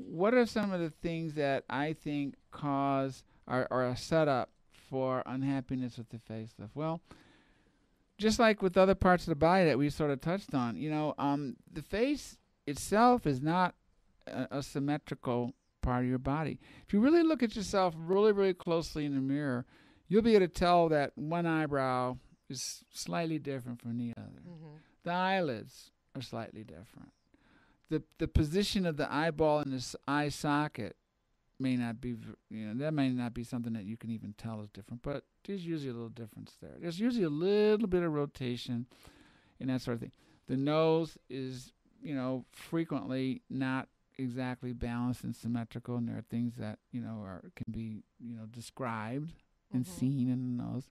what are some of the things that I think cause or are set up for unhappiness with the facelift? Well, just like with other parts of the body that we sort of touched on, the face itself is not a symmetrical part of your body. If you really look at yourself really, really closely in the mirror, you'll be able to tell that one eyebrow is slightly different from the other. Mm-hmm. The eyelids are slightly different. The position of the eyeball in the eye socket may not be, that may not be something that you can even tell is different, but there's usually a little difference there. There's usually a little bit of rotation and that sort of thing. The nose is, frequently not exactly balanced and symmetrical, and there are things that, can be, described and Mm-hmm. seen in the nose.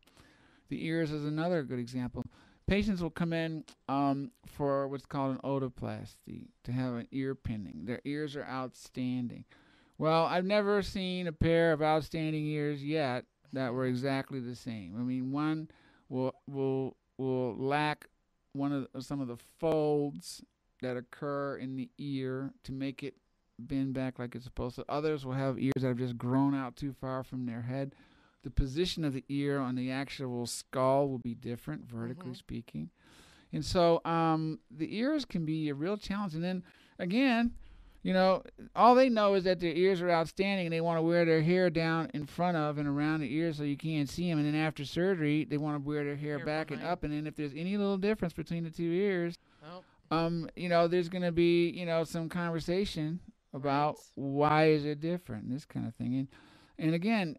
The ears is another good example. Patients will come in for what's called an otoplasty, to have an ear pinning. Their ears are outstanding. Well, I've never seen a pair of outstanding ears yet that were exactly the same. I mean, one will lack some of the folds that occur in the ear to make it bend back like it's supposed to. Others will have ears that have just grown out too far from their head. The position of the ear on the actual skull will be different, vertically Mm-hmm. speaking. And so the ears can be a real challenge. And then again, all they know is that their ears are outstanding and they want to wear their hair down in front of and around the ears so you can't see them. And then after surgery, they want to wear their hair back and behind. up. And then if there's any little difference between the two ears, Oh, there's going to be, some conversation about right. why is it different, this kind of thing. And again,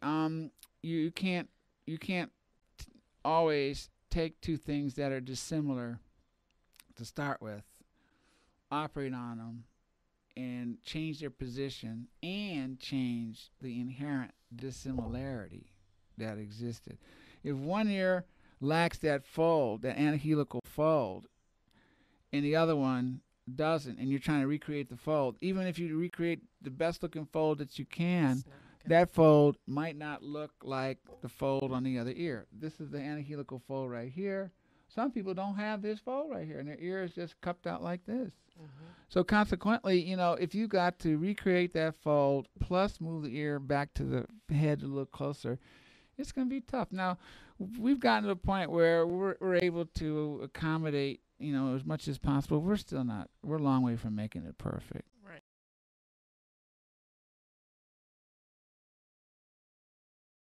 you can't always take two things that are dissimilar to start with, operate on them, and change their position and change the inherent dissimilarity that existed. If one ear lacks that fold, that anahelical fold, and the other one doesn't, and you're trying to recreate the fold, even if you recreate the best looking fold that you can, It's not gonna. that fold might not look like the fold on the other ear. This is the anahelical fold right here. Some people don't have this fold right here, and their ear is just cupped out like this. Mm-hmm. So consequently, if you got to recreate that fold plus move the ear back to the head a little closer, it's going to be tough. Now, we've gotten to a point where we're able to accommodate, as much as possible. We're still not. We're a long way from making it perfect.